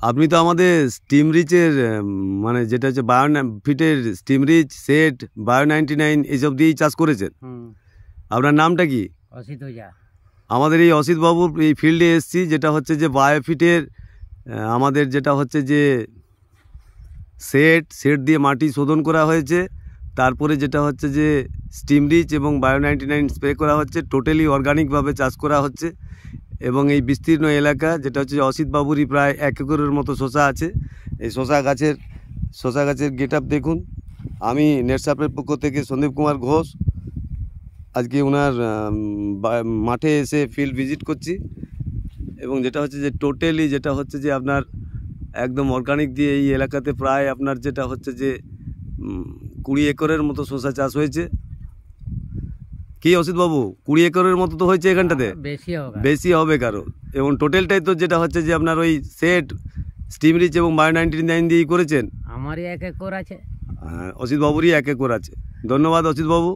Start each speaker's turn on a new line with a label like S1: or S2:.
S1: আপনি তো আমাদের স্টিম রিচের মানে যেটা হচ্ছে বায়োফিটের স্টিম রিচ সেট বায়ো99 এইসব দিয়েই চাষ করেছেন। আপনার নামটা কি?
S2: অসিত ওঝা।
S1: আমাদের এই অসিত বাবুর এই ফিল্ডে এসেছি, যেটা হচ্ছে যে বায়োফিটের আমাদের যেটা হচ্ছে যে সেট দিয়ে মাটি শোধন করা হয়েছে, তারপরে যেটা হচ্ছে যে স্টিম রিচ এবং বায়ো99 স্প্রে করা হচ্ছে, টোটালি অর্গানিকভাবে চাষ করা হচ্ছে। এবং এই বিস্তীর্ণ এলাকা যেটা হচ্ছে অসিত বাবুরই প্রায় 1 একরের মতো শশা আছে। এই শশা গাছের গেট আপ দেখুন। আমি নেটসাপের পক্ষ থেকে সন্দীপ কুমার ঘোষ আজকে ওনার মাঠে এসে ফিল্ড ভিজিট করছি। এবং যেটা হচ্ছে যে টোটালি যেটা হচ্ছে যে আপনার একদম অর্গানিক দিয়ে এই এলাকাতে প্রায় আপনার যেটা হচ্ছে যে 20 একরের মতো শশা চাষ হয়েছে। কি অসিত বাবু, 20 একরের মতো তো হয়েছে এখানটাতে? বেশি হবে কারো। এবং টোটালটাই তো যেটা হচ্ছে যে আপনার ওই সেট স্টিম রিচ এবং বায়ো99 দিয়েই করেছেন।
S2: আমারই 1 একর আছে।
S1: অসিত বাবুরই 1 একর আছে। ধন্যবাদ অসিত বাবু।